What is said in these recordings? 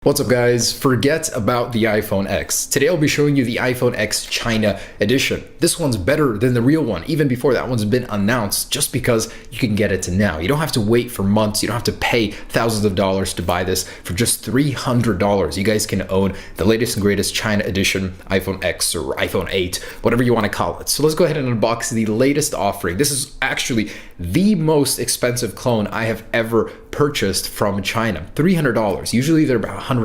What's up guys? Forget about the iPhone X. Today I'll be showing you the iPhone X China edition. This one's better than the real one, even before that one's been announced, just because you can get it now. You don't have to wait for months. You don't have to pay thousands of dollars to buy this. For just $300, you guys can own the latest and greatest China edition iPhone X or iPhone 8, whatever you want to call it. So let's go ahead and unbox the latest offering. This is actually the most expensive clone I have ever purchased from China. $300. Usually they're about $100.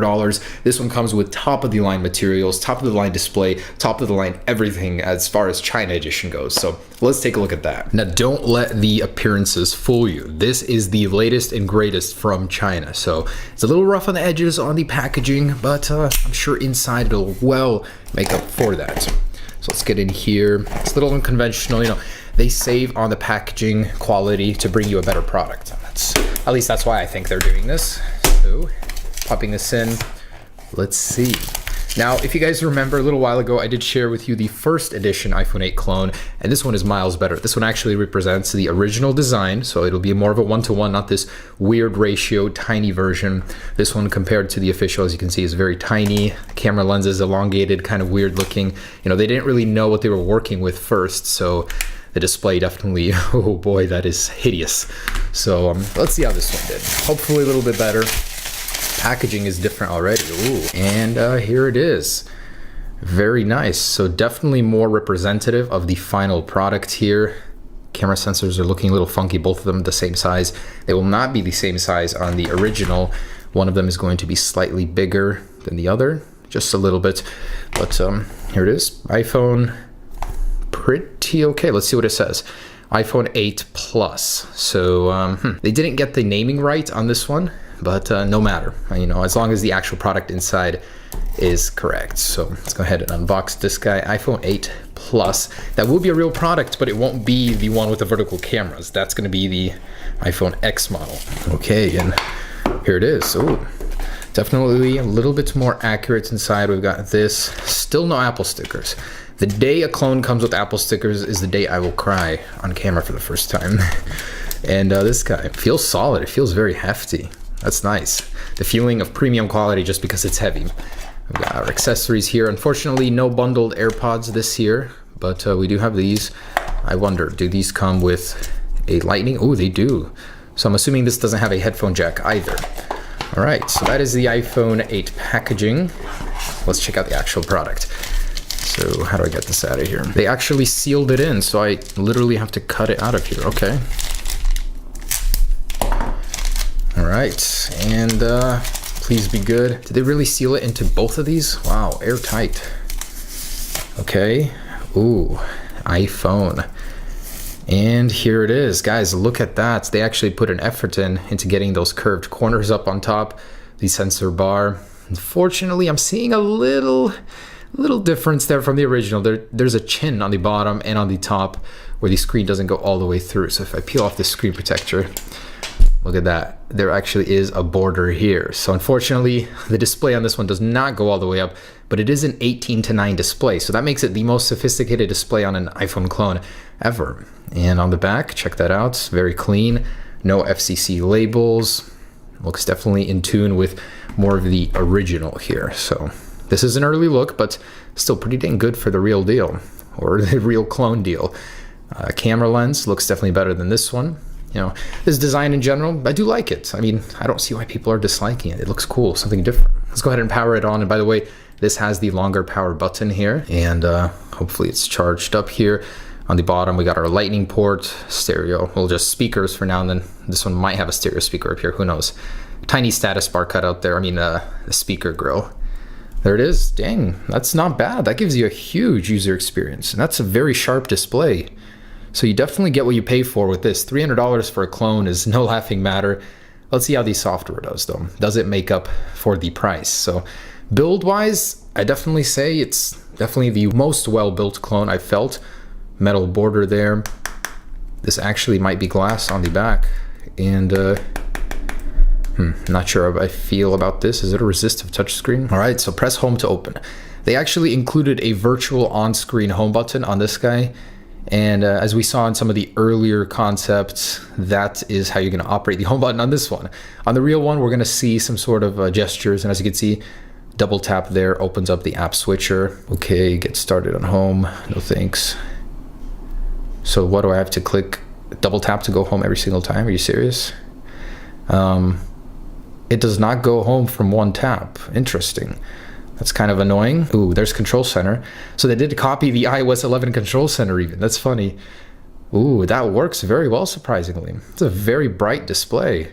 This one comes with top of the line materials, top of the line display, top of the line everything as far as China edition goes. So let's take a look at that. Now don't let the appearances fool you. This is the latest and greatest from China. So it's a little rough on the edges on the packaging, but I'm sure inside it'll well make up for that. So let's get in here. It's a little unconventional, you know. They save on the packaging quality to bring you a better product. At least that's why I think they're doing this. So, popping this in, let's see. Now, if you guys remember, a little while ago, I did share with you the first edition iPhone 8 clone, and this one is miles better. This one actually represents the original design, so it'll be more of a one-to-one, not this weird ratio, tiny version. This one compared to the official, as you can see, is very tiny. The camera lens is elongated, kind of weird looking. You know, they didn't really know what they were working with first, so the display definitely, oh boy, that is hideous. So let's see how this one did. Hopefully a little bit better. Packaging is different already. Ooh. And here it is. Very nice. So definitely more representative of the final product here. Camera sensors are looking a little funky, both of them the same size. They will not be the same size on the original. One of them is going to be slightly bigger than the other, just a little bit. But here it is, iPhone. Pretty okay. Let's see what it says. iPhone 8 Plus. So they didn't get the naming right on this one, but no matter. You know, as long as the actual product inside is correct. So let's go ahead and unbox this guy. iPhone 8 Plus. That will be a real product, but it won't be the one with the vertical cameras. That's going to be the iPhone X model. Okay, and here it is. Oh, definitely a little bit more accurate inside. We've got this. Still no Apple stickers. The day a clone comes with Apple stickers is the day I will cry on camera for the first time. And this guy feels solid. It feels very hefty. That's nice. The feeling of premium quality just because it's heavy. We've got our accessories here. Unfortunately, no bundled AirPods this year, but we do have these. I wonder, do these come with a lightning? Oh, they do. So I'm assuming this doesn't have a headphone jack either. All right, so that is the iPhone 8 packaging. Let's check out the actual product. So how do I get this out of here? They actually sealed it in, so I literally have to cut it out of here. Okay. All right, and please be good. Did they really seal it into both of these? Wow, airtight. Okay. Ooh, iPhone. And here it is, guys. Look at that. They actually put an effort into getting those curved corners up on top, the sensor bar. Unfortunately, I'm seeing a little difference there from the original. There's a chin on the bottom and on the top where the screen doesn't go all the way through. So if I peel off the screen protector, look at that. There actually is a border here. So unfortunately, the display on this one does not go all the way up, but it is an 18:9 display. So that makes it the most sophisticated display on an iPhone clone ever. And on the back, check that out. Very clean. No FCC labels. Looks definitely in tune with more of the original here. So this is an early look, but still pretty dang good for the real deal, or the real clone deal. Camera lens looks definitely better than this one. You know, this design in general, I do like it. I mean, I don't see why people are disliking it. It looks cool, something different. Let's go ahead and power it on. And by the way, this has the longer power button here, and hopefully it's charged up here. On the bottom, we got our lightning port, stereo, well, just speakers for now, and then this one might have a stereo speaker up here, who knows. Tiny status bar cut out there, the speaker grill. There it is. Dang, that's not bad. That gives you a huge user experience, and that's a very sharp display. So you definitely get what you pay for with this. $300 for a clone is no laughing matter. Let's see how the software does, though. Does it make up for the price? So build-wise, I definitely say it's definitely the most well-built clone I've felt. Metal border there. This actually might be glass on the back, and not sure how I feel about this. Is it a resistive touchscreen? All right, so press home to open. They actually included a virtual on-screen home button on this guy, And as we saw in some of the earlier concepts, that is how you're going to operate the home button on this one. On the real one, we're going to see some sort of gestures. And as you can see, double tap there opens up the app switcher. Okay, get started on home. No thanks. So what do I have to click? Double tap to go home every single time? Are you serious? It does not go home from one tap. Interesting. That's kind of annoying. Ooh, there's Control Center. So they did copy the iOS 11 Control Center even. That's funny. Ooh, that works very well, surprisingly. It's a very bright display.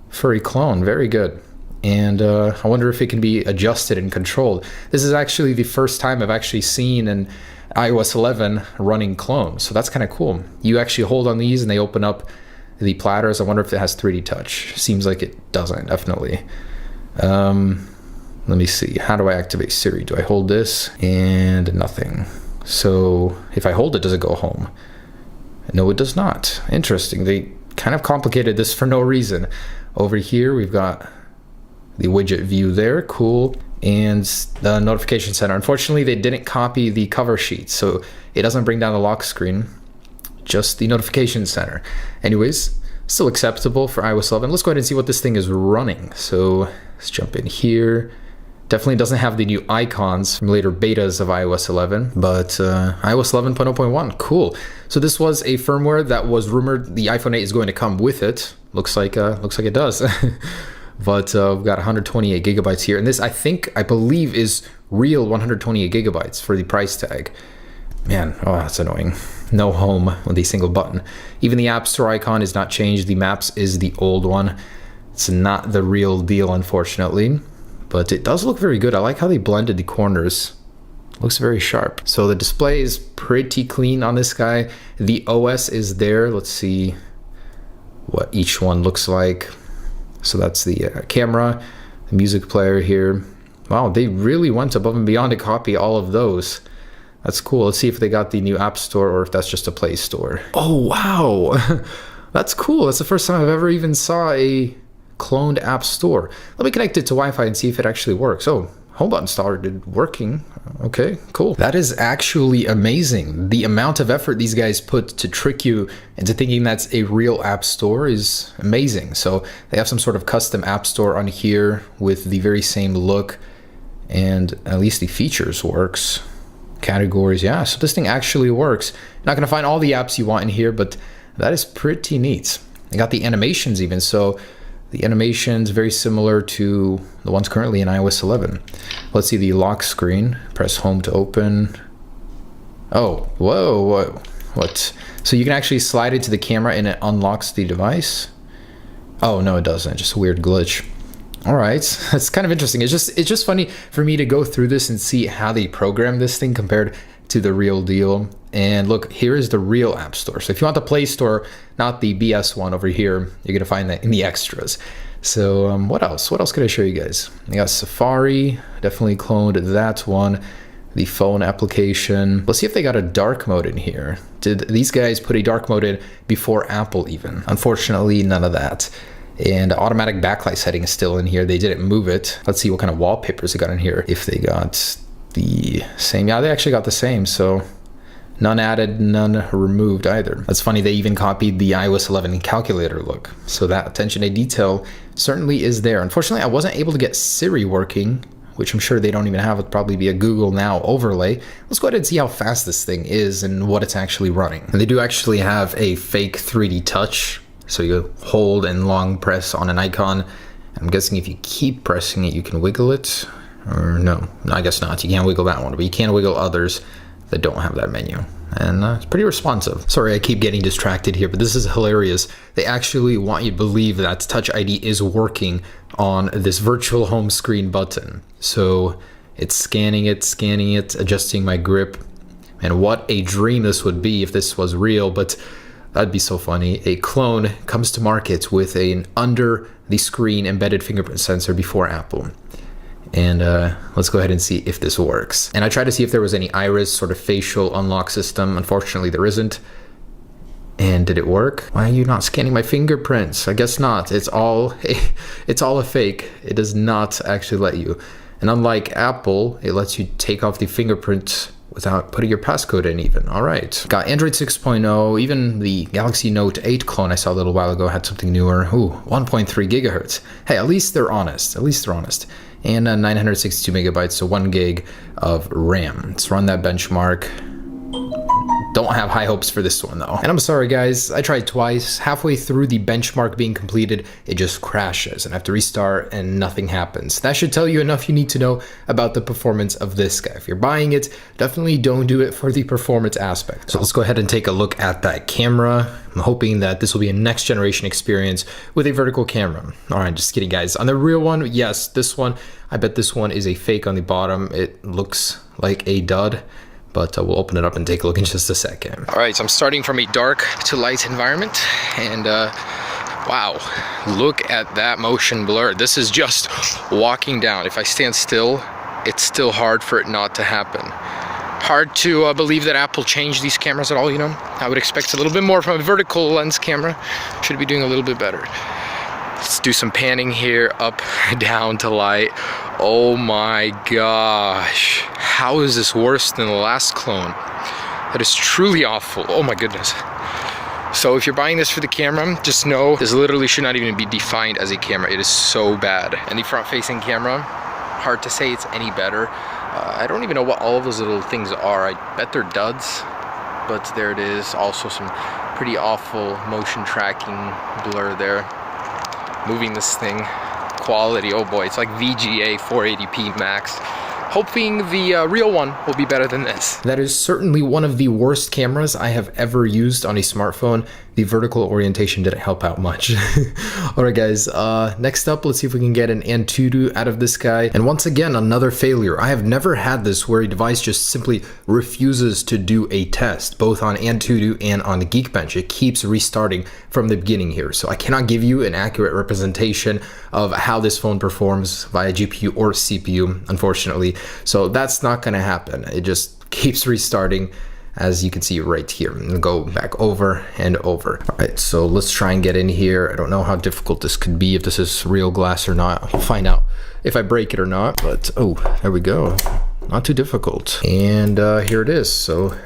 Furry clone, very good. And I wonder if it can be adjusted and controlled. This is actually the first time I've actually seen an iOS 11 running clone. So that's kind of cool. You actually hold on these and they open up the platters. I wonder if it has 3D touch. Seems like it doesn't, definitely. Let me see. How do I activate Siri? Do I hold this? And nothing. So if I hold it, does it go home? No, it does not. Interesting. They kind of complicated this for no reason. Over here, we've got the widget view there. Cool. And the notification center. Unfortunately, they didn't copy the cover sheet, so it doesn't bring down the lock screen, just the notification center. Anyways, still acceptable for iOS 11. Let's go ahead and see what this thing is running. So let's jump in here. Definitely doesn't have the new icons from later betas of iOS 11, but iOS 11.0.1, cool. So this was a firmware that was rumored the iPhone 8 is going to come with it. Looks like it does. But we've got 128 gigabytes here, and this I believe is real 128 gigabytes for the price tag. Man, oh, that's annoying. No home with a single button. Even the App Store icon is not changed. The Maps is the old one. It's not the real deal, unfortunately. But it does look very good. I like how they blended the corners. Looks very sharp. So the display is pretty clean on this guy. The OS is there. Let's see what each one looks like. So that's the camera, the music player here. Wow, they really went above and beyond to copy all of those. That's cool. Let's see if they got the new App Store or if that's just a Play Store. Oh, wow. That's cool. That's the first time I've ever even saw a cloned App Store. Let me connect it to Wi-Fi and see if it actually works. Oh, home button started working. Okay, cool. That is actually amazing. The amount of effort these guys put to trick you into thinking that's a real App Store is amazing. So they have some sort of custom App Store on here with the very same look, and at least the features works. Categories, yeah, so this thing actually works. Not gonna find all the apps you want in here, but that is pretty neat. They got the animations even, so the animations very similar to the ones currently in iOS 11. Let's see the lock screen. Press home to open. Oh, whoa, what? So you can actually slide it to the camera and it unlocks the device? Oh, no, it doesn't. Just a weird glitch. All right, that's kind of interesting. It's just funny for me to go through this and see how they program this thing compared to the real deal. And look, here is the real App Store. So if you want the Play Store, not the BS one over here, you're gonna find that in the extras. So what else? What else could I show you guys? I got Safari, definitely cloned that one. The phone application. Let's see if they got a dark mode in here. Did these guys put a dark mode in before Apple even? Unfortunately, none of that. And automatic backlight setting is still in here. They didn't move it. Let's see what kind of wallpapers they got in here. If they got the same. Yeah, they actually got the same. So none added, none removed either. That's funny. They even copied the iOS 11 calculator look. So that attention to detail certainly is there. Unfortunately, I wasn't able to get Siri working, which I'm sure they don't even have. It'd probably be a Google Now overlay. Let's go ahead and see how fast this thing is and what it's actually running. And they do actually have a fake 3D touch. So you hold and long press on an icon. I'm guessing if you keep pressing it, you can wiggle it. Or no, I guess not. You can't wiggle that one, but you can wiggle others that don't have that menu. And it's pretty responsive. Sorry, I keep getting distracted here, but this is hilarious. They actually want you to believe that Touch ID is working on this virtual home screen button. So it's scanning it, adjusting my grip. And what a dream this would be if this was real, but that'd be so funny. A clone comes to market with an under the screen embedded fingerprint sensor before Apple. And let's go ahead and see if this works. And I tried to see if there was any iris sort of facial unlock system. Unfortunately, there isn't. And did it work? Why are you not scanning my fingerprints? I guess not. It's all a fake. It does not actually let you. And unlike Apple, it lets you take off the fingerprint without putting your passcode in even. All right. Got Android 6.0, even the Galaxy Note 8 clone I saw a little while ago had something newer. Ooh, 1.3 gigahertz. Hey, at least they're honest. At least they're honest. And 962 megabytes, so 1 gig of RAM. Let's run that benchmark. Don't have high hopes for this one though. And I'm sorry guys, I tried twice. Halfway through the benchmark being completed, it just crashes and I have to restart and nothing happens. That should tell you enough you need to know about the performance of this guy. If you're buying it, definitely don't do it for the performance aspect. So let's go ahead and take a look at that camera. I'm hoping that this will be a next generation experience with a vertical camera. All right, just kidding guys. On the real one, yes, this one, I bet this one is a fake on the bottom. It looks like a dud. But we'll open it up and take a look in just a second. All right, so I'm starting from a dark to light environment, and wow, look at that motion blur. This is just walking down. If I stand still, it's still hard for it not to happen. Hard to believe that Apple changed these cameras at all, you know? I would expect a little bit more from a vertical lens camera. Should be doing a little bit better. Let's do some panning here, up, down to light. Oh my gosh. How is this worse than the last clone? That is truly awful. Oh my goodness. So if you're buying this for the camera, just know this literally should not even be defined as a camera. It is so bad. And the front-facing camera, hard to say it's any better. I don't even know what all of those little things are. I bet they're duds, but there it is. Also some pretty awful motion tracking blur there. Moving this thing, quality, oh boy, it's like VGA 480p max. Hoping the real one will be better than this. That is certainly one of the worst cameras I have ever used on a smartphone. The vertical orientation didn't help out much. Alright guys, next up, let's see if we can get an Antutu out of this guy. And once again, another failure. I have never had this where a device just simply refuses to do a test, both on Antutu and on the Geekbench. It keeps restarting from the beginning here. So I cannot give you an accurate representation of how this phone performs via GPU or CPU, unfortunately. So that's not gonna happen. It just keeps restarting, as you can see right here, and go back over and over. All right, so let's try and get in here. I don't know how difficult this could be, if this is real glass or not. We'll find out if I break it or not, but oh, there we go. Not too difficult. And here it is. So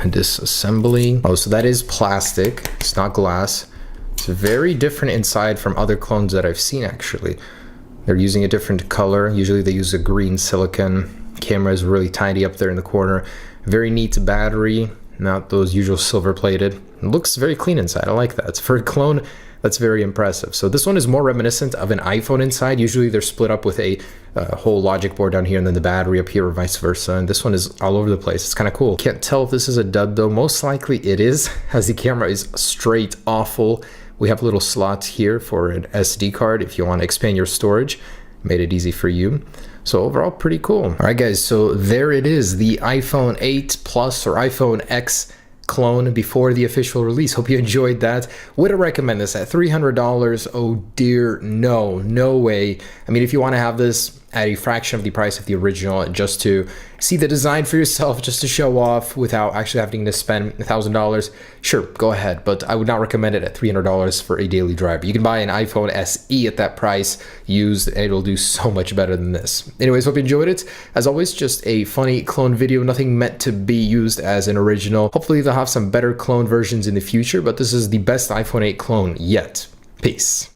disassembling. Oh, so that is plastic. It's not glass. It's very different inside from other clones that I've seen actually. They're using a different color. Usually they use a green silicon. Camera is really tiny up there in the corner. Very neat battery, not those usual silver plated. It looks very clean inside. I like that. For a clone, that's very impressive. So this one is more reminiscent of an iPhone inside. Usually they're split up with a whole logic board down here and then the battery up here or vice versa. And this one is all over the place. It's kind of cool. Can't tell if this is a dud though. Most likely it is, as the camera is straight awful. We have little slots here for an SD card if you want to expand your storage. Made it easy for you. So overall, pretty cool. All right, guys, so there it is, the iPhone 8 Plus or iPhone X clone before the official release. Hope you enjoyed that. Would I recommend this at $300? Oh dear, no way. I mean, if you want to have this at a fraction of the price of the original, just to see the design for yourself, just to show off without actually having to spend $1,000, sure, go ahead. But I would not recommend it at $300 for a daily driver. You can buy an iPhone SE at that price used, and it'll do so much better than this. Anyways, hope you enjoyed it. As always, just a funny clone video, nothing meant to be used as an original. Hopefully they'll have some better clone versions in the future, but this is the best iPhone 8 clone yet. Peace.